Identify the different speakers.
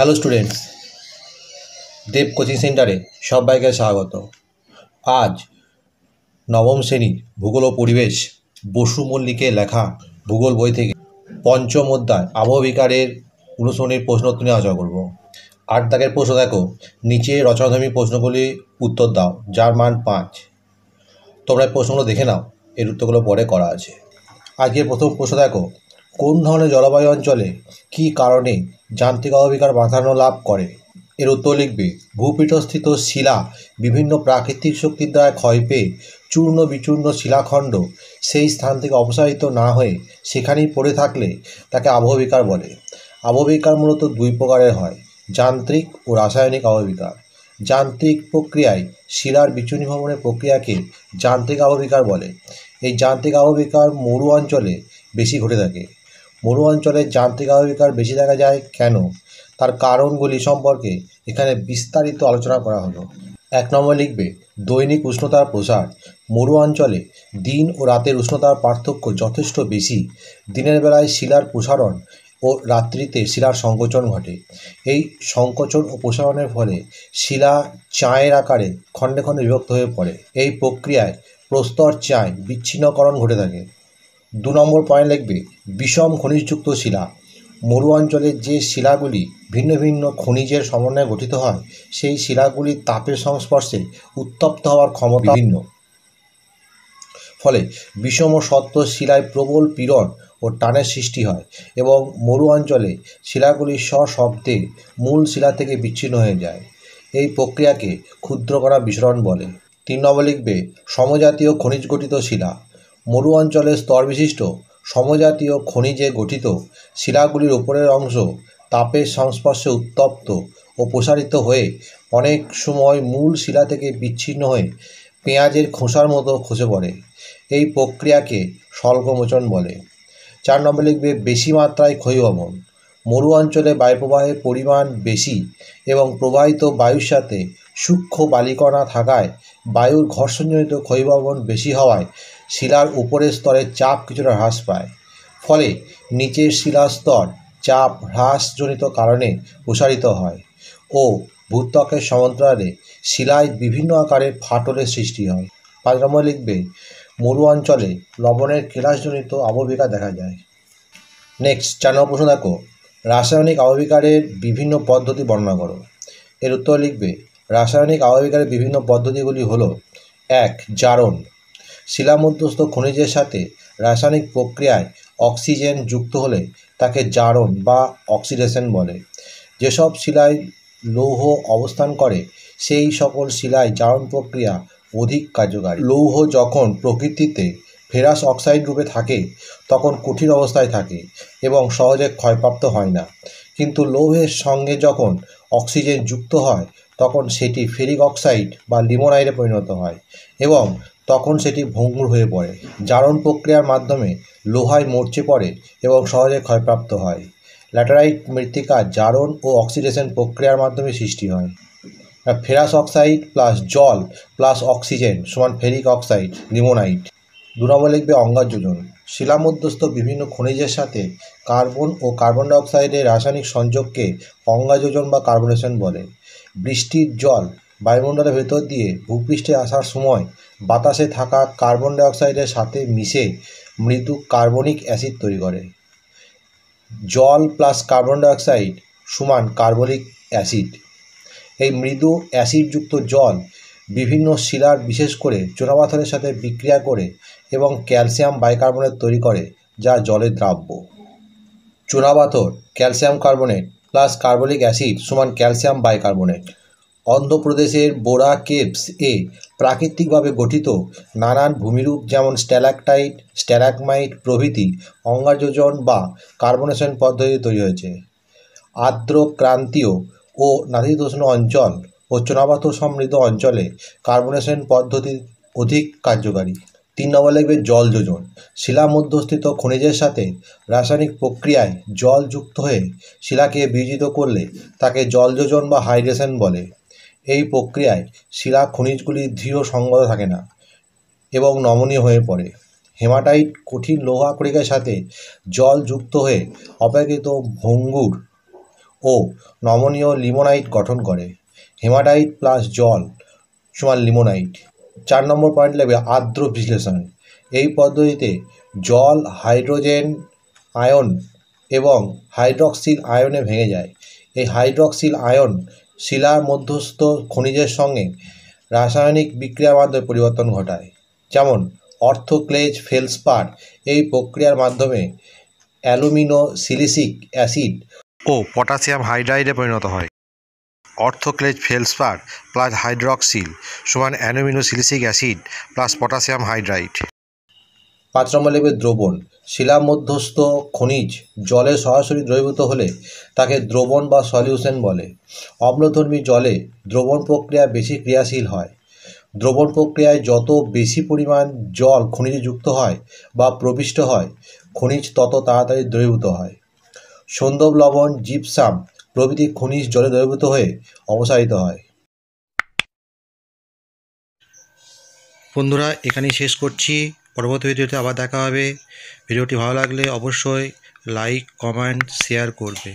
Speaker 1: Hello students, দেব coaching সেন্টারে সবাইকে স্বাগত। আজ নবম শ্রেণীর ভূগোল ও পরিবেশ বসু মল্লিকের লেখা ভূগোল বই থেকে পঞ্চম অধ্যায় আবহবিকারের অনুসরণের প্রশ্নোত্তর নিয়ে আলোচনা করব। 8 দাগের প্রশ্ন দেখো, নিচে রচনাধর্মী প্রশ্নগুলি উত্তর দাও, যার মান 5। তোমরা এই প্রশ্নগুলো দেখে নাও, এর উত্তরগুলো পরে করা আছে। আজকের প্রথম প্রশ্ন দেখো, কোন ধরনের জলবায়ু অঞ্চলে কী কারণে যান্ত্রিক আবহবিকার প্রাধান্য লাভ করে? এর উত্তর লিখবে, ভূপৃষ্ঠস্থিত শিলা বিভিন্ন প্রাকৃতিক শক্তির দ্বারা ক্ষয় পেয়ে চূর্ণ বিচূর্ণ শিলাখণ্ড সেই স্থান থেকে অপসারিত না হয়ে সেখানেই পড়ে থাকলে তাকে আবহবিকার বলে। আবহবিকার মূলত দুই প্রকারের হয়, যান্ত্রিক ও রাসায়নিক আবহবিকার। যান্ত্রিক প্রক্রিয়ায় শিলার বিচূর্ণীভবনের প্রক্রিয়াকে যান্ত্রিক আবহবিকার বলে। এই যান্ত্রিক আবহবিকার মরু অঞ্চলে বেশি ঘটে থাকে। মরু অঞ্চলে যান্ত্রিক আবহবিকার বেশি দেখা যায় কেন, তার কারণগুলি সম্পর্কে এখানে বিস্তারিত আলোচনা করা হলো। 1 নম্বর লিখবে, দৈনিক উষ্ণতার প্রসার। মরু অঞ্চলে দিন ও রাতের উষ্ণতার পার্থক্য যথেষ্ট বেশি। দিনের বেলায় শিলার প্রসারণ ও রাত্রিতে শিলার সংকোচন ঘটে। এই সংকোচন ও প্রসারণের ফলে শিলা চায়ের আকারে খণ্ডে খণ্ডে বিভক্ত হয়ে পড়ে। এই প্রক্রিয়ায় প্রস্তর চায় বিচ্ছিন্নকরণ ঘটে থাকে। 2 নম্বর পয়েন্ট লিখবে, বিষম খনিজযুক্ত শিলা। মরু অঞ্চলে যে শিলাগুলি ভিন্ন ভিন্ন খনিজের সমন্বয়ে গঠিত হয়, সেই শিলাগুলি তাপের সংস্পর্শে উত্তপ্ত হওয়ার ক্ষমতা ভিন্ন। ফলে বিষম সত্ত্ব শিলায় প্রবল পীড়ন ও টানের সৃষ্টি হয় এবং মরু অঞ্চলে শিলাগুলি সশব্দে মূল শিলা থেকে বিচ্ছিন্ন হয়ে যায়। এই প্রক্রিয়াকে ক্ষুদ্র কণা বিসরণ বলে। 3 নম্বর লিখবে, সমজাতীয় খনিজ গঠিত শিলা। মরু অঞ্চলে স্তরবিশিষ্ট সমজাতীয় খনিজে গঠিত শিলাগুলির উপরের অংশ তাপের সংস্পর্শে উত্তপ্ত ও প্রসারিত হয়ে অনেক সময় মূল শিলা থেকে বিচ্ছিন্ন হয়ে পেঁয়াজের খোসার মতো খসে পড়ে। এই প্রক্রিয়াকে স্বল্পমোচন বলে। 4 নম্বর লিখবে, বেশি মাত্রায় ক্ষয়ীভবন। মরু অঞ্চলে বায়ুপ্রবাহের পরিমাণ বেশি এবং প্রবাহিত বায়ুর সাথে সূক্ষ্ম বালিকণা থাকায় বায়ুর ঘর্ষণজনিত ক্ষয়ীভবন বেশি হওয়ায় শিলার উপরের স্তরের চাপ কিছুটা হ্রাস পায়। ফলে নিচের শিলার স্তর চাপ হ্রাসজনিত কারণে প্রসারিত হয় ও ভূত্বকের সমান্তরালে শিলায় বিভিন্ন আকারের ফাটলের সৃষ্টি হয়। 5 নম্বর লিখবে, মরু অঞ্চলে লবণের কেলাসজনিত আবহবিকার দেখা যায়। নেক্সট 4 নম্বর প্রশ্ন দেখো, রাসায়নিক আবহবিকারের বিভিন্ন পদ্ধতি বর্ণনা করো। এর উত্তর লিখবে, রাসায়নিক আবহবিকারের বিভিন্ন পদ্ধতিগুলি হলো: 1. জারণ। শিলামধ্যস্থ খনিজের সাথে রাসায়নিক প্রক্রিয়ায় অক্সিজেন যুক্ত হলে তাকে জারণ বা অক্সিডেশন বলে। যেসব শিলায় লৌহ অবস্থান করে সেই সকল শিলায় জারণ প্রক্রিয়া অধিক কার্যকারী। লৌহ যখন প্রকৃতিতে ফেরাস অক্সাইড রূপে থাকে তখন কঠিন অবস্থায় থাকে এবং সহজে ক্ষয়প্রাপ্ত হয় না, কিন্তু লৌহের সঙ্গে যখন অক্সিজেন যুক্ত হয় তখন সেটি ফেরিক অক্সাইড বা লিমোনাইটে পরিণত হয় এবং তখন সেটি ভঙ্গুর হয়ে পড়ে। জারণ প্রক্রিয়ার মাধ্যমে লোহায় মরচে পড়ে এবং সহজে ক্ষয়প্রাপ্ত হয়। ল্যাটেরাইট মৃত্তিকা জারণ ও অক্সিডেশন প্রক্রিয়ার মাধ্যমে সৃষ্টি হয়। ফেরাস অক্সাইড প্লাস জল প্লাস অক্সিজেন সমান ফেরিক অক্সাইড, লিমোনাইট। 2 নম্বর লিখবে, অঙ্গার যোজন। শিলামধ্যস্থ বিভিন্ন খনিজের সাথে কার্বন ও কার্বন ডাইঅক্সাইডের রাসায়নিক সংযোগকে অঙ্গাযোজন বা কার্বনেশন বলে। বৃষ্টির জল বায়ুমণ্ডলের ভেতর দিয়ে ভূপৃষ্ঠে আসার সময় বাতাসে থাকা কার্বন ডাইঅক্সাইডের সাথে মিশে মৃদু কার্বনিক অ্যাসিড তৈরি করে। জল প্লাস কার্বন ডাইঅক্সাইড সমান কার্বনিক অ্যাসিড। এই মৃদু অ্যাসিডযুক্ত জল বিভিন্ন শিলার বিশেষ করে চুনাপাথরের সাথে বিক্রিয়া করে এবং ক্যালসিয়াম বাইকার্বনেট তৈরি করে, যা জলের দ্রাব্য। চুনাপাথর calcium carbonate plus carbonic acid সমান ক্যালসিয়াম বাইকার্বনেট। অন্ধ্রপ্রদেশের বোরা কেভস এ প্রাকৃতিকভাবে গঠিত নানান ভূমিরূপ যেমন স্ট্যালাকটাইট, স্ট্যালাগমাইট প্রভৃতি অঙ্গারযোজন বা কার্বনেশন পদ্ধতি তৈরি হয়েছে। আর্দ্র ক্রান্তীয় ও নাতিশীতোষ্ণ অঞ্চল ও চুনাপাথর সমৃদ্ধ অঞ্চলে কার্বনেশন পদ্ধতি অধিক কার্যকারী। 3 নম্বর লিখবে, জল যোজন। শিলা মধ্যস্থিত খনিজের সাথে রাসায়নিক প্রক্রিয়ায় জল যুক্ত হয়ে শিলাকে বিয়োজিত করলে তাকে জল যোজন বা হাইড্রেশন বলে। এই প্রক্রিয়ায় শিলা খনিজগুলি দৃঢ় সংবদ্ধ থাকে না এবং নমনীয় হয়ে পড়ে। হেমাটাইট কঠিন লৌহ আকরিকের সাথে জল যুক্ত হয়ে অপেক্ষাকৃত ভঙ্গুর ও নমনীয় লিমোনাইট গঠন করে। হেমাটাইট প্লাস জল সমান লিমোনাইট। 4 নম্বর পয়েন্ট লাগবে আর্দ্র বিশ্লেষণ। এই পদ্ধতিতে জল হাইড্রোজেন আয়ন এবং হাইড্রক্সিল আয়নে ভেঙে যায়। এই হাইড্রক্সিল আয়ন শিলার মধ্যস্থ খনিজের সঙ্গে রাসায়নিক বিক্রিয়ার মাধ্যমে পরিবর্তন ঘটায়, যেমন অর্থোক্লেজ ফেলসপার। এই প্রক্রিয়ার মাধ্যমে অ্যালুমিনো সিলিসিক অ্যাসিড ও পটাশিয়াম হাইড্রাইডে পরিণত হয়। অর্থোক্লেজ ফেলসপার প্লাস হাইড্রক্সিল সমান অ্যালুমিনো silicic acid plus potassium hydride. 5 নম্বর লিখবে দ্রবণ। শিলা মধ্যস্থ খনিজ জলে সরাসরি দ্রবীভূত হলে তাকে দ্রবণ বা সলিউশন বলে। অম্লধর্মী জলে দ্রবণ প্রক্রিয়া বেশি ক্রিয়াশীল হয়। দ্রবণ প্রক্রিয়ায় যত বেশি পরিমাণ জল খনিজে যুক্ত হয় বা প্রবিষ্ট হয়, খনিজ তত তাড়াতাড়ি দ্রবীভূত হয়। সন্দব লবণ, জিপসাম প্রভৃতি খনিজ জলে দ্রবীভূত হয়ে অপসারিত হয়। বন্ধুরা, এখানেই শেষ করছি। পরবর্তী ভিডিওতে আবার দেখা হবে। ভিডিওটি ভালো লাগলে অবশ্যই লাইক, কমেন্ট, শেয়ার করবে।